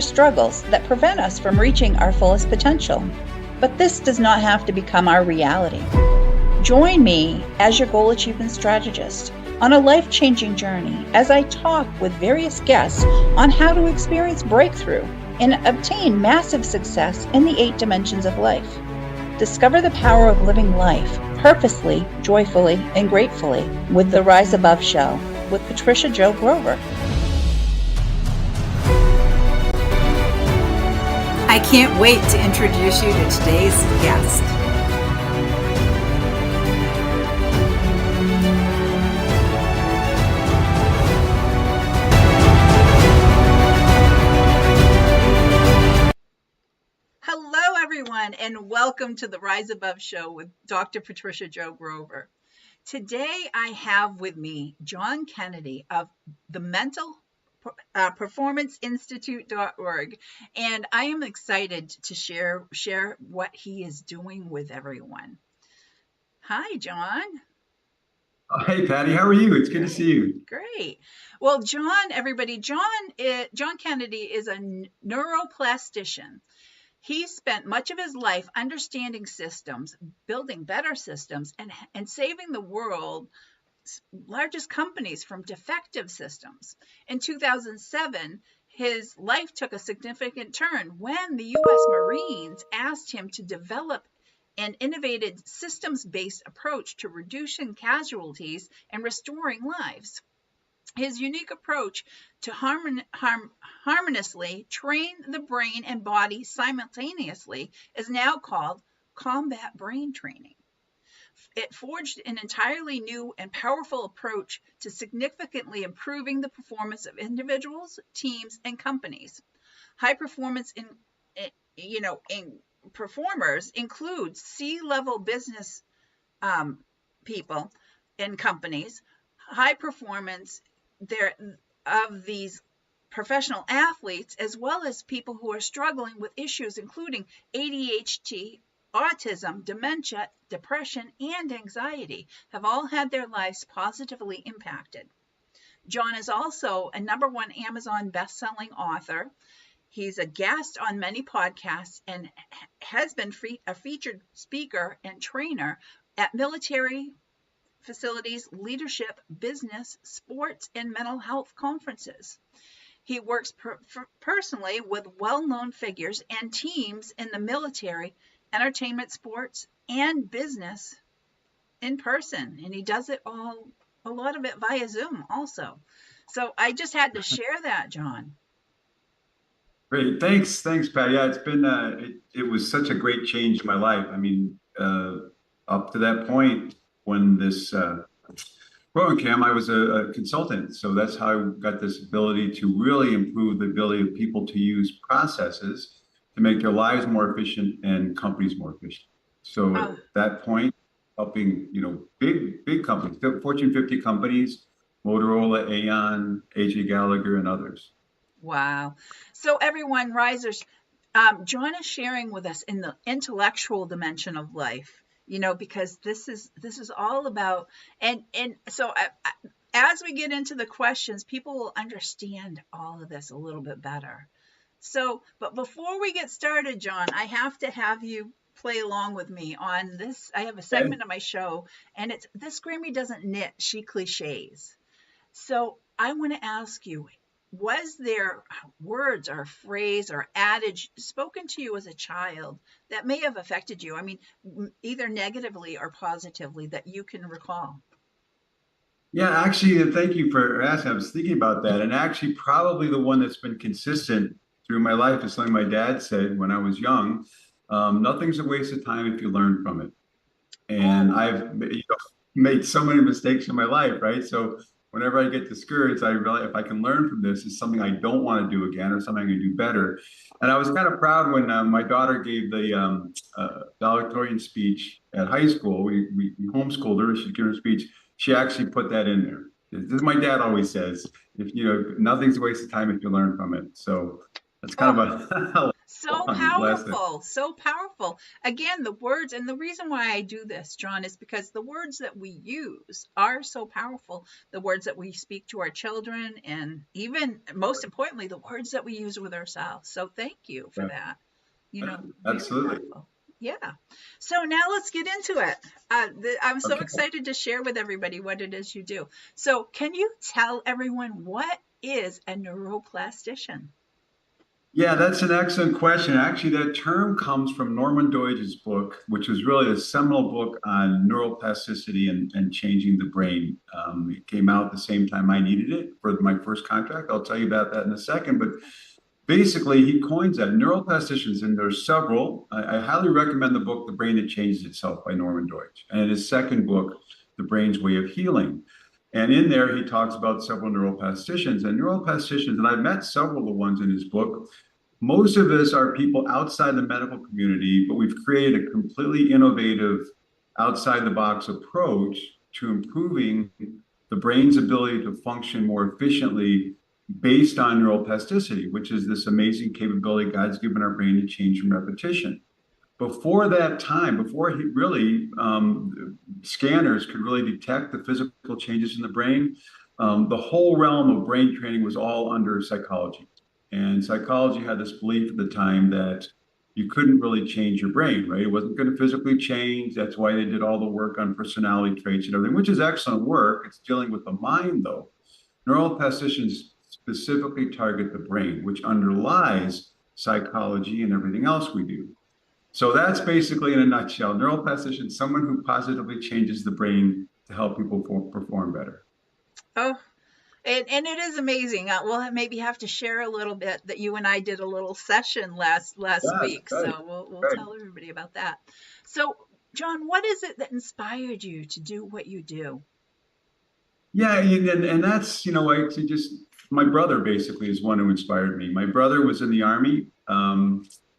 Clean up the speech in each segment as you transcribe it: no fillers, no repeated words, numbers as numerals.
struggles that prevent us from reaching our fullest potential. But this does not have to become our reality. Join me as your goal achievement strategist on a life-changing journey as I talk with various guests on how to experience breakthrough and obtain massive success in the 8 dimensions of life. Discover the power of living life purposely, joyfully, and gratefully with the Rise Above Show with Patricia Jo Grover. I can't wait to introduce you to today's guest. Hello, everyone, and welcome to the Rise Above Show with Dr. Patricia Jo Grover. Today, I have with me John Kennedy of the Mental Performance Institute.org, and I am excited to share what he is doing with everyone. Hi, John. Hey, Patty, how are you? It's good to see you. Great. Well, John Kennedy is a neuroplastician. He spent much of his life understanding systems, building better systems, and saving the world's largest companies from defective systems. In 2007, his life took a significant turn when the U.S. Marines asked him to develop an innovative systems-based approach to reducing casualties and restoring lives. His unique approach to harmoniously train the brain and body simultaneously is now called combat brain training. It forged an entirely new and powerful approach to significantly improving the performance of individuals, teams, and companies. High performance in performers include C-level business people in companies. High performance of these professional athletes, as well as people who are struggling with issues including ADHD, autism, dementia, depression, and anxiety, have all had their lives positively impacted. John is also a #1 Amazon best-selling author. He's a guest on many podcasts and has been a featured speaker and trainer at military facilities, leadership, business, sports, and mental health conferences. He works personally with well-known figures and teams in the military, entertainment, sports, and business in person. And he does it a lot of it via Zoom also. So I just had to share that, John. Great. Thanks, Patty. Yeah, it's been, it was such a great change in my life. I mean, up to that point, when this program, I was a consultant. So that's how I got this ability to really improve the ability of people to use processes to make their lives more efficient and companies more efficient. So at that point, helping, big companies, Fortune 50 companies, Motorola, Aon, AJ Gallagher, and others. Wow. So everyone, risers, John is sharing with us in the intellectual dimension of life. Because this is all about, and so as we get into the questions, people will understand all of this a little bit better. So, but before we get started, John, I have to have you play along with me on this. I have a segment of my show, and it's this Grammy doesn't knit, she cliches. So I want to ask you, was there words or phrase or adage spoken to you as a child that may have affected you? I mean, either negatively or positively that you can recall? Yeah, actually, and thank you for asking. I was thinking about that. And actually, probably the one that's been consistent through my life is something my dad said when I was young. Nothing's a waste of time if you learn from it. And I've made so many mistakes in my life, right? So whenever I get discouraged, I realize if I can learn from this, it's something I don't want to do again or something I can do better. And I was kind of proud when my daughter gave the valedictorian speech at high school. We homeschooled her. She gave her speech. She actually put that in there. This is my dad always says, if nothing's a waste of time if you learn from it. So That's kind Oh, of a so long last thing. powerful, so powerful. Again, the words, and the reason why I do this, John, is because the words that we use are so powerful. The words that we speak to our children, and even most importantly, the words that we use with ourselves. So thank you for Yeah, that. Very absolutely. powerful. Yeah. So now let's get into it. I'm so Okay. excited to share with everybody what it is you do. So, can you tell everyone what is a neuroplastician? Yeah, that's an excellent question. Actually, that term comes from Norman Doidge's book, which was really a seminal book on neuroplasticity and changing the brain. It came out the same time I needed it for my first contract. I'll tell you about that in a second. But basically, he coins that neuroplasticians, and there's several. I highly recommend the book, The Brain That Changes Itself by Norman Doidge. And in his second book, The Brain's Way of Healing. And in there, he talks about several neuroplasticians. And neuroplasticians, and I've met several of the ones in his book. Most of us are people outside the medical community, but we've created a completely innovative, outside the box approach to improving the brain's ability to function more efficiently based on neuroplasticity, which is this amazing capability God's given our brain to change from repetition. Before that time, before he really scanners could really detect the physical changes in the brain, the whole realm of brain training was all under psychology. And psychology had this belief at the time that you couldn't really change your brain, right? It wasn't going to physically change. That's why they did all the work on personality traits and everything, which is excellent work. It's dealing with the mind, though. Neuroplasticians specifically target the brain, which underlies psychology and everything else we do. So that's basically in a nutshell. Neuroplastician, someone who positively changes the brain to help people perform better. Oh, and it is amazing. We'll maybe have to share a little bit that you and I did a little session last Yes, week. right, So we'll right. tell everybody about that. So, John, what is it that inspired you to do what you do? Yeah, and that's, actually just my brother basically is one who inspired me. My brother was in the army,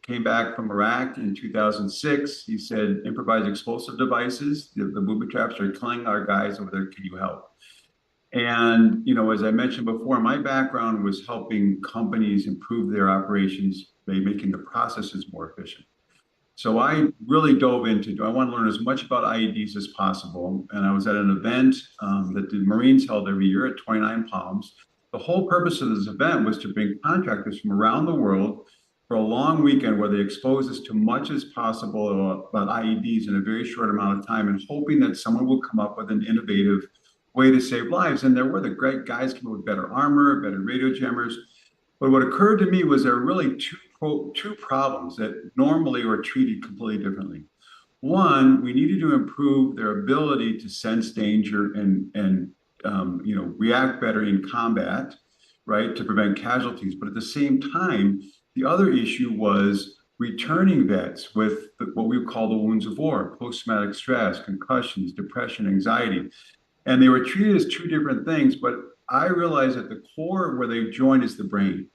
came back from Iraq in 2006. He said, improvised explosive devices, the booby traps are killing our guys over there. Can you help? And, as I mentioned before, my background was helping companies improve their operations by making the processes more efficient. So I really dove into, I want to learn as much about IEDs as possible. And I was at an event that the Marines held every year at 29 Palms. The whole purpose of this event was to bring contractors from around the world for a long weekend where they expose us to much as possible about IEDs in a very short amount of time and hoping that someone will come up with an innovative way to save lives. And there were the great guys came up with better armor, better radio jammers. But what occurred to me was there are really two problems that normally were treated completely differently. One, we needed to improve their ability to sense danger and react better in combat, right, to prevent casualties. But at the same time, the other issue was returning vets with what we call the wounds of war, post-traumatic stress, concussions, depression, anxiety. And they were treated as two different things, but I realized at the core where they join is the brain.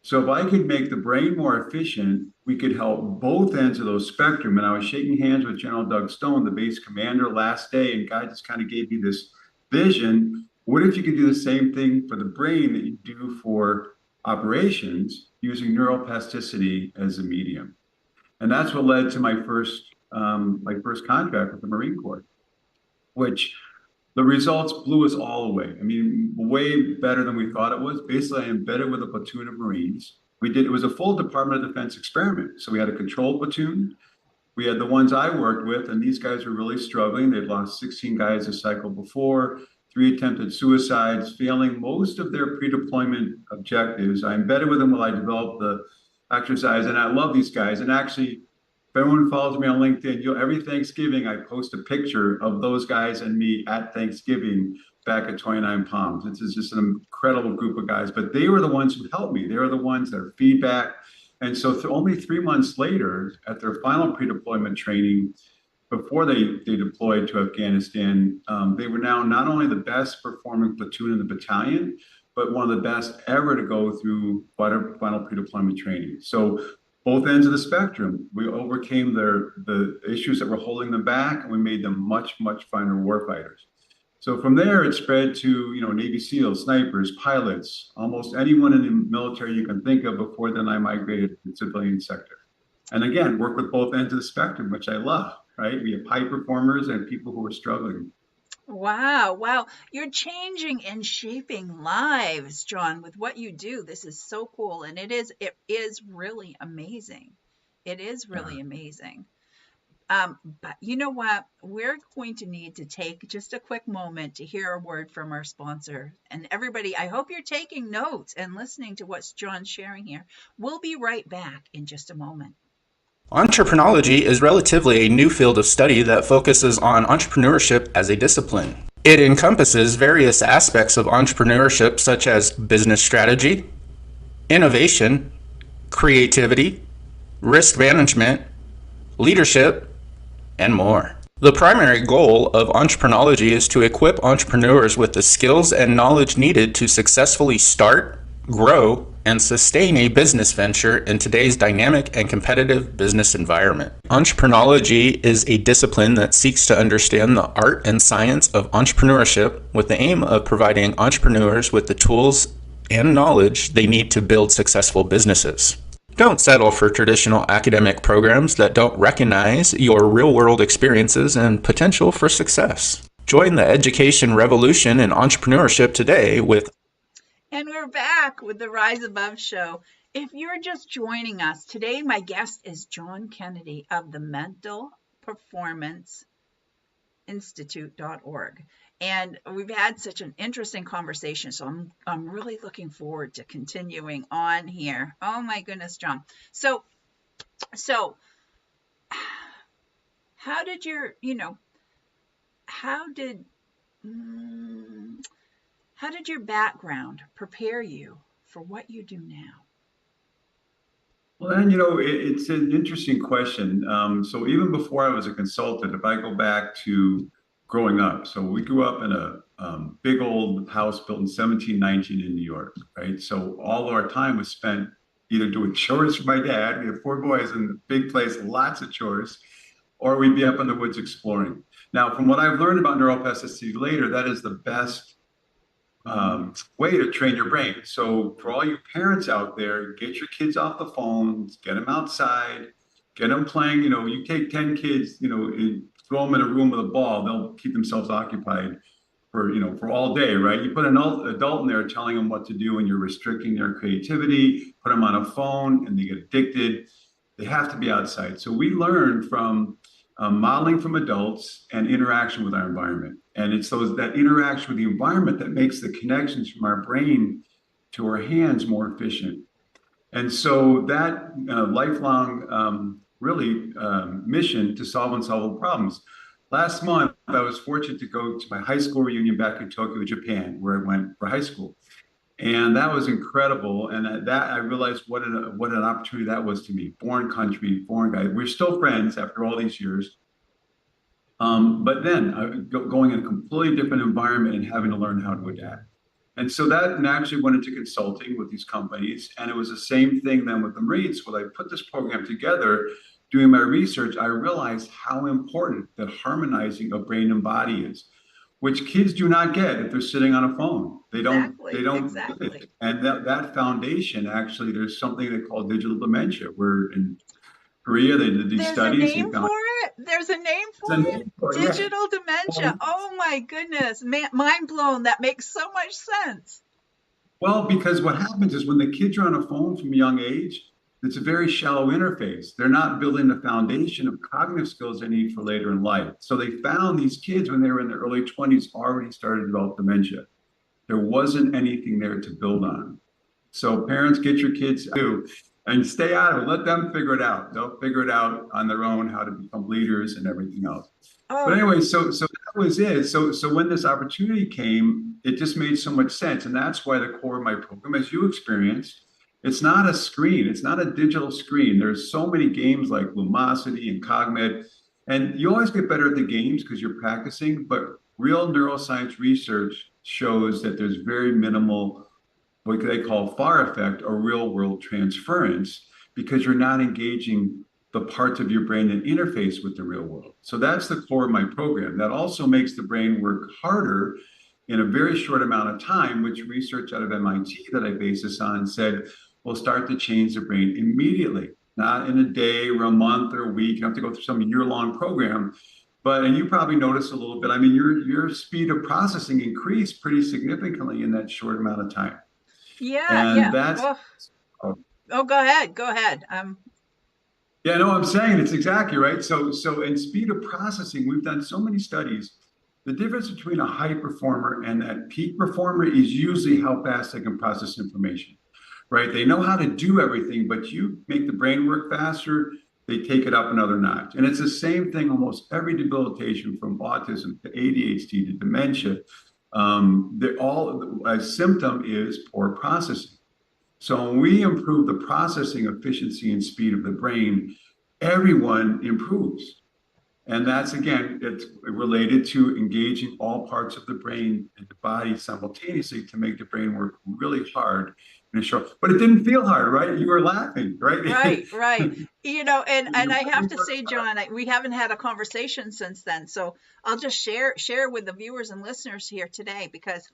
So if I could make the brain more efficient, we could help both ends of those spectrum. And I was shaking hands with General Doug Stone, the base commander, last day, and God just kind of gave me this vision. What if you could do the same thing for the brain that you do for operations using neuroplasticity as a medium? And that's what led to my first contract with the Marine Corps, which the results blew us all away. I mean, way better than we thought it was. Basically, I embedded with a platoon of Marines. It was a full Department of Defense experiment. So we had a control platoon. We had the ones I worked with, and these guys were really struggling. They'd lost 16 guys a cycle before, 3 attempted suicides, failing most of their pre-deployment objectives. I embedded with them while I developed the exercise, and I love these guys. And actually, if everyone follows me on LinkedIn, every Thanksgiving I post a picture of those guys and me at Thanksgiving back at 29 Palms. It's just an incredible group of guys, but they were the ones who helped me. They were the ones that are feedback. And so only 3 months later, at their final pre-deployment training, before they deployed to Afghanistan, they were now not only the best performing platoon in the battalion, but one of the best ever to go through final pre-deployment training. So both ends of the spectrum, we overcame the issues that were holding them back, and we made them much, much finer warfighters. So from there, it spread to, Navy SEALs, snipers, pilots, almost anyone in the military you can think of. Before then, I migrated to the civilian sector. And again, work with both ends of the spectrum, which I love, right? We have high performers and people who are struggling. Wow, wow. You're changing and shaping lives, John, with what you do. This is so cool. And it is really amazing. It is Uh, really amazing. But you know what? We're going to need to take just a quick moment to hear a word from our sponsor. And everybody, I hope you're taking notes and listening to what John's sharing here. We'll be right back in just a moment. Entrepreneurology is relatively a new field of study that focuses on entrepreneurship as a discipline. It encompasses various aspects of entrepreneurship such as business strategy, innovation, creativity, risk management, leadership, and more. The primary goal of entrepreneurology is to equip entrepreneurs with the skills and knowledge needed to successfully start, grow, and sustain a business venture in today's dynamic and competitive business environment. Entrepreneurology is a discipline that seeks to understand the art and science of entrepreneurship with the aim of providing entrepreneurs with the tools and knowledge they need to build successful businesses. Don't settle for traditional academic programs that don't recognize your real-world experiences and potential for success. Join the education revolution in entrepreneurship today with... And we're back with the Rise Above show. If you're just joining us, today my guest is John Kennedy of the Mental Performance Institute.org. And we've had such an interesting conversation, so I'm really looking forward to continuing on here. Oh my goodness, John. So how did how did how did your background prepare you for what you do now? Well, and it's an interesting question. So even before I was a consultant, if I go back to growing up, so we grew up in a big old house built in 1719 in New York, right? So all of our time was spent either doing chores for my dad. We have four boys in the big place, lots of chores, or we'd be up in the woods exploring. Now, from what I've learned about neuroplasticity later, that is the best way to train your brain. So for all you parents out there, get your kids off the phones, get them outside, get them playing. You take 10 kids, and throw them in a room with a ball, they'll keep themselves occupied for all day, right? You put an adult in there telling them what to do and you're restricting their creativity, put them on a phone and they get addicted. They have to be outside. So we learn from modeling from adults and interaction with our environment. And it's that interaction with the environment that makes the connections from our brain to our hands more efficient. And so that lifelong, really mission to solve unsolvable problems. Last month, I was fortunate to go to my high school reunion back in Tokyo, Japan, where I went for high school. And that was incredible. And that I realized what an opportunity that was to me. Foreign country, foreign guy. We're still friends after all these years. But then going in a completely different environment and having to learn how to adapt. And so that naturally went into consulting with these companies. And it was the same thing then with the Marines. When I put this program together, doing my research, I realized how important that harmonizing of brain and body is, which kids do not get if they're sitting on a phone. They don't get Exactly. it. And that foundation, actually, there's something they call digital dementia, where in Korea they did these There's a studies. They name found for it. There's a name it's for a it. name for it, yeah. Digital dementia. Well, Oh my goodness. Mind blown. That makes so much sense. well, because what happens is when the kids are on a phone from a young age, it's a very shallow interface. They're not building the foundation of cognitive skills they need for later in life. So they found these kids when they were in their early 20s already started to develop dementia. There wasn't anything there to build on. So parents, get your kids to and stay out of it. Let them figure it out. They'll figure it out on their own how to become leaders and everything else. But Oh, anyway, so that was it. So when this opportunity came, it just made so much sense. And that's why the core of my program, as you experienced, it's not a screen, it's not a digital screen. There's so many games like Lumosity and Cogmed, and you always get better at the games because you're practicing, but real neuroscience research shows that there's very minimal what they call FAR effect or real world transference because you're not engaging the parts of your brain that interface with the real world. So that's the core of my program. That also makes the brain work harder in a very short amount of time, which research out of MIT that I base this on said will start to change the brain immediately, not in a day or a month or a week. You don't have to go through some year-long program. But, and you probably noticed a little bit, I mean, your speed of processing increased pretty significantly in that short amount of time. Yeah, And yeah. that's, Oh, oh, oh, go ahead. Go ahead. yeah, no, I'm saying it's exactly right. So in speed of processing, we've done so many studies. The difference between a high performer and that peak performer is usually how fast they can process information, right? They know how to do everything, but you make the brain work faster, they take it up another notch. And it's the same thing almost every debilitation from autism to ADHD to dementia. They're all a symptom is poor processing. So when we improve the processing efficiency and speed of the brain, everyone improves. And that's again, it's related to engaging all parts of the brain and the body simultaneously to make the brain work really hard in a short. But it didn't feel hard, right? You were laughing, right? Right, right. And Your I have brain to works say, hard. John, we haven't had a conversation since then. So I'll just share with the viewers and listeners here today, because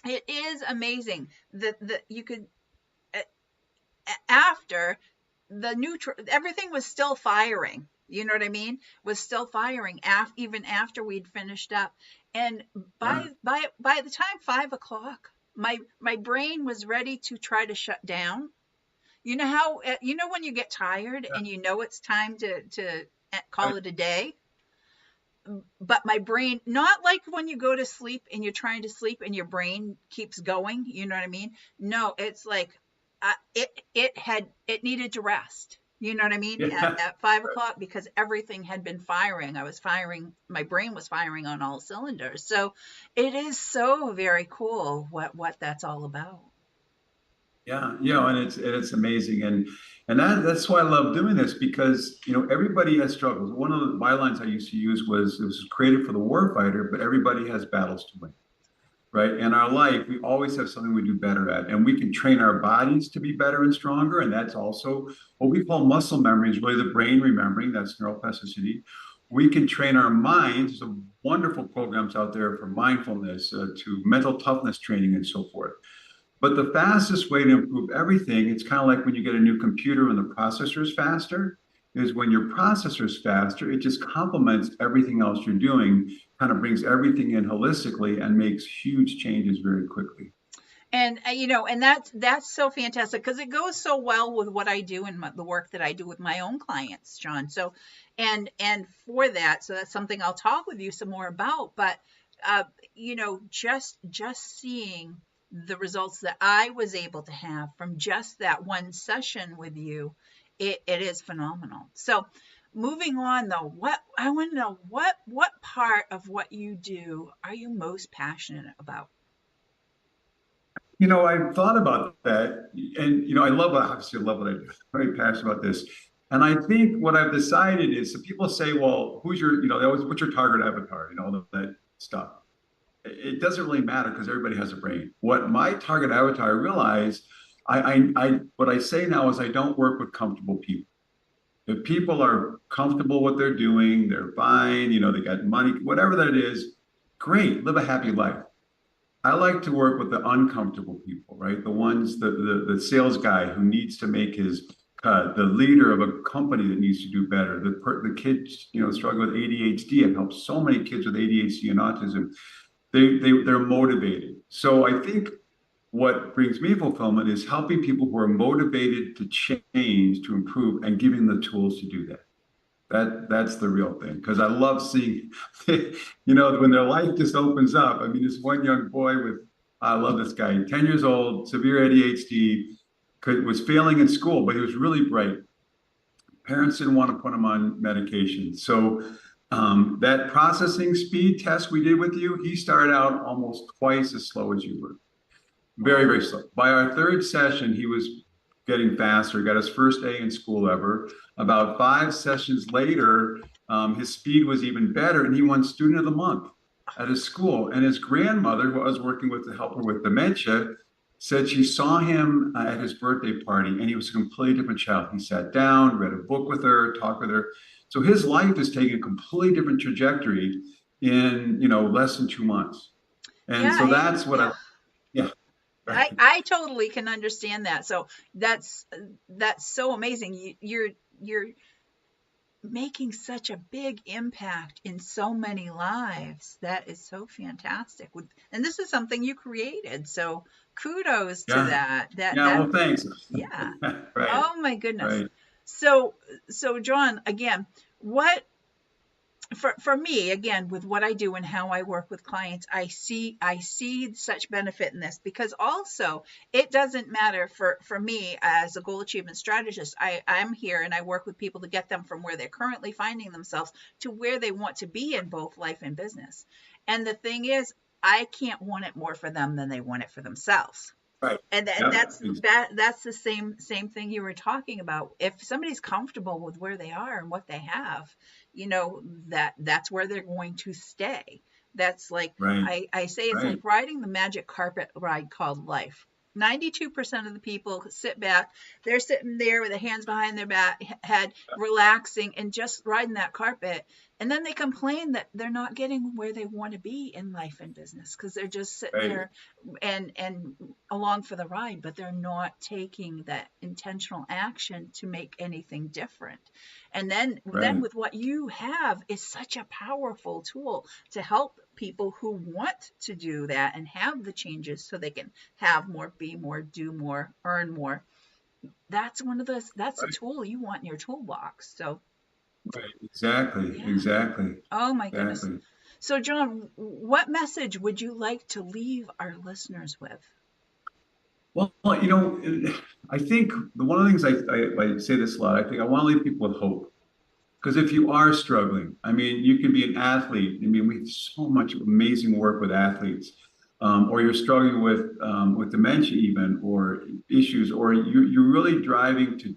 it is amazing that you could, after the neutral, everything was still firing. You know what I mean? Was still firing even after we'd finished up. And Yeah. by the time 5 o'clock, my brain was ready to try to shut down. You know how, when you get tired Yeah. and it's time to call it a day, but my brain, not like when you go to sleep and you're trying to sleep and your brain keeps going, you know what I mean? No, it's like it needed to rest. You know what I mean? At, Yeah. at 5 o'clock, because everything had been firing. My brain was firing on all cylinders. So it is so very cool what that's all about. Yeah, and it's amazing, and that's why I love doing this because everybody has struggles. One of the bylines I used to use was it was created for the warfighter, but everybody has battles to win, right? In our life, we always have something we do better at, and we can train our bodies to be better and stronger, and that's also what we call muscle memory, is really the brain remembering. That's neuroplasticity. We can train our minds. There's wonderful programs out there for mindfulness, to mental toughness training, and so forth. But the fastest way to improve everything, it's kind of like when you get a new computer and the processor is faster, is when your processor is faster, it just complements everything else you're doing, kind of brings everything in holistically and makes huge changes very quickly. And that's so fantastic, because it goes so well with what I do and the work that I do with my own clients, John. So, and for that, so that's something I'll talk with you some more about. But just seeing the results that I was able to have from just that one session with you, it is phenomenal. So, moving on though, I want to know, what part of what you do are you most passionate about? I thought about that, and obviously I love what I do. I'm very passionate about this, and I think what I've decided is, so people say, "Well, who's your, they always, what's your target avatar?" That stuff. It doesn't really matter because everybody has a brain. What my target avatar, I realize, what I say now is I don't work with comfortable people. If people are comfortable what they're doing, they're fine. They got money, whatever that is, great, live a happy life. I like to work with the uncomfortable people, right? The ones, the sales guy who needs to make his cut, the leader of a company that needs to do better, the kids, struggling with ADHD. I've helped so many kids with ADHD and autism. They're motivated. So I think what brings me fulfillment is helping people who are motivated to change, to improve, and giving them the tools to do that. That's the real thing, because I love seeing, when their life just opens up. I mean, this one young boy I love this guy, 10 years old, severe ADHD, was failing in school, but he was really bright. Parents didn't want to put him on medication. So that processing speed test we did with you, he started out almost twice as slow as you were. Very, very slow. By our third session, he was getting faster, got his first A in school ever. About 5 sessions later, his speed was even better, and he won Student of the Month at his school. And his grandmother, who I was working with to help her with dementia, said she saw him at his birthday party and he was a completely different child. He sat down, read a book with her, talked with her. So his life has taken a completely different trajectory in, less than 2 months. And Yeah, so that's what yeah. yeah, right, I totally can understand that. So that's so amazing. You're making such a big impact in so many lives. That is so fantastic. And this is something you created. So kudos to yeah, that. yeah. Well, thanks. Yeah. Right, Oh my goodness. right. So John, again, what for me, again, with what I do and how I work with clients, I see such benefit in this, because also it doesn't matter for me as a goal achievement strategist. I'm here and I work with people to get them from where they're currently finding themselves to where they want to be in both life and business. And the thing is, I can't want it more for them than they want it for themselves. Right. And Yep. that's the same thing you were talking about. If somebody's comfortable with where they are and what they have, that's where they're going to stay. That's like, Right. I say, it's like Right. riding the magic carpet ride called life. 92% of the people sit back, they're sitting there with their hands behind their back head, relaxing and just riding that carpet. And then they complain that they're not getting where they want to be in life and business, because they're just sitting Right. there and along for the ride, but they're not taking that intentional action to make anything different. And then Right. with what you have is such a powerful tool to help people who want to do that and have the changes so they can have more, be more, do more, earn more. That's that's a Right. tool you want in your toolbox. So Right. Exactly. yeah. Exactly. Oh my goodness. Exactly. So John, what message would you like to leave our listeners with? Well, I think one of the things I say this a lot. I think I want to leave people with hope. Because if you are struggling, I mean, you can be an athlete. I mean, we have so much amazing work with athletes, or you're struggling with dementia, even, or issues, or you're really driving to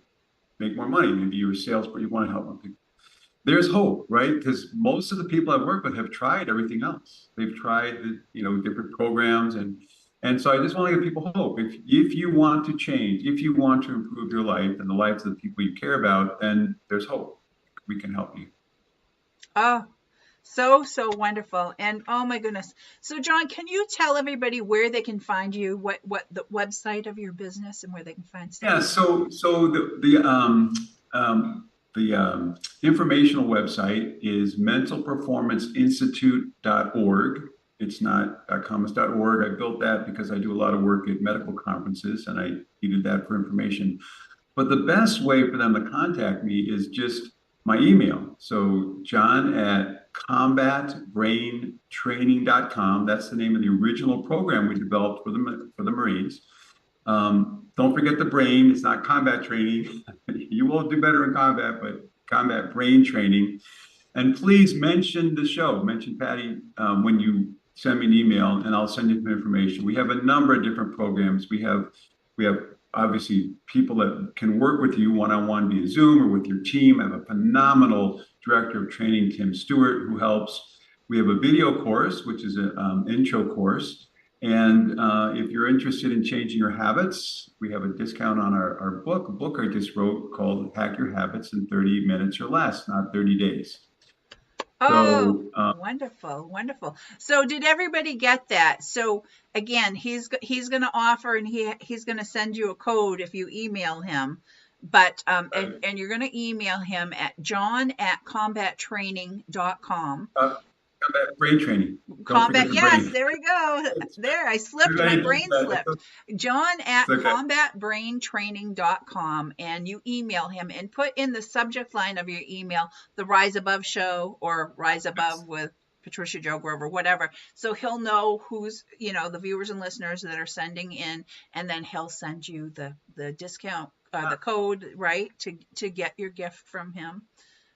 make more money. Maybe you're a salesperson, you want to help people. There's hope, right? Because most of the people I've worked with have tried everything else. They've tried different programs, and so I just want to give people hope. If you want to change, if you want to improve your life and the lives of the people you care about, then there's hope. We can help you. Oh, so wonderful. And oh my goodness. So John, can you tell everybody where they can find you, what the website of your business and where they can find stuff? Yeah, so the informational website is mentalperformanceinstitute.org. It's not .com, it's .org. I built that because I do a lot of work at medical conferences and I needed that for information. But the best way for them to contact me is just my email. So John at combatbraintraining.com. That's the name of the original program we developed for the Marines. Don't forget the brain. It's not combat training. You will do better in combat, but combat brain training. And please mention the show. Mention Patty when you send me an email, and I'll send you some information. We have a number of different programs. We have obviously people that can work with you one-on-one via Zoom or with your team. I have a phenomenal director of training, Tim Stewart, who helps. We have a video course, which is an intro course. And if you're interested in changing your habits, we have a discount on our book, a book I just wrote called Hack Your Habits in 30 Minutes or Less, not 30 days. Oh, So, wonderful, wonderful. So did everybody get that? So again, he's going to offer, and he's going to send you a code if you email him. But and you're going to email him at john@combattraining.com. combat brain training. Don't Combat, forget the yes, brain. there we go. There, I slipped, my brain slipped. John at It's okay. combatbraintraining.com, and you email him and put in the subject line of your email the Rise Above Show or Rise Above with Patricia Joe Grover, whatever. So he'll know who's, the viewers and listeners that are sending in, and then he'll send you the discount, the code, right, to get your gift from him.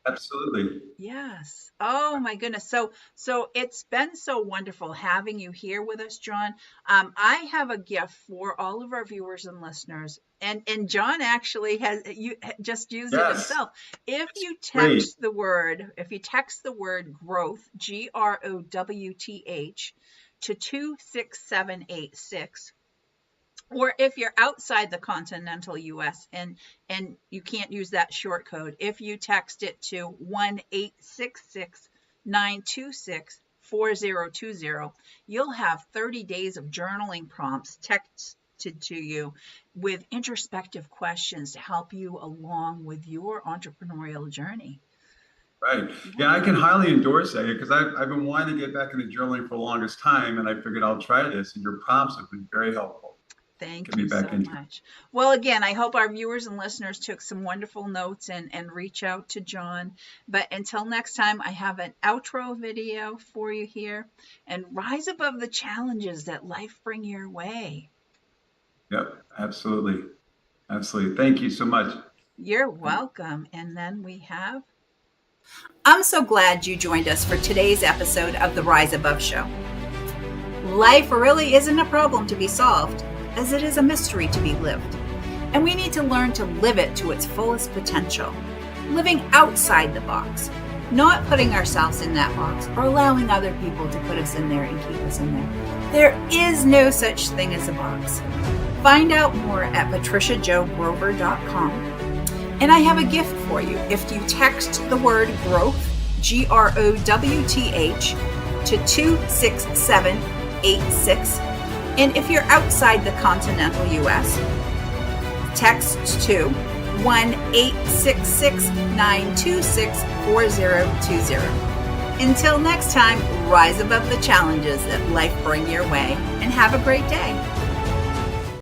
Absolutely. Yes. Oh my goodness. So it's been so wonderful having you here with us, John. I have a gift for all of our viewers and listeners, and John actually has just used it himself. If you text the word growth, GROWTH, to 26786. Or if you're outside the continental US and you can't use that short code, if you text it to 1-866-926-4020, you'll have 30 days of journaling prompts texted to you with introspective questions to help you along with your entrepreneurial journey. Right. Yeah, I can highly endorse that because I've been wanting to get back into journaling for the longest time, and I figured I'll try this, and your prompts have been very helpful. Thank Get me you back so into much. Well, again, I hope our viewers and listeners took some wonderful notes and reach out to John. But until next time, I have an outro video for you here. And rise above the challenges that life bring your way. Yep, absolutely. Absolutely. Thank you so much. You're welcome. And then we have... I'm so glad you joined us for today's episode of the Rise Above Show. Life really isn't a problem to be solved, as it is a mystery to be lived. And we need to learn to live it to its fullest potential, living outside the box, not putting ourselves in that box or allowing other people to put us in there and keep us in there. There is no such thing as a box. Find out more at patriciajogrover.com. And I have a gift for you. If you text the word growth, GROWTH, to 26786, and if you're outside the continental US, text to 1-866-926-4020. Until next time, rise above the challenges that life bring your way and have a great day.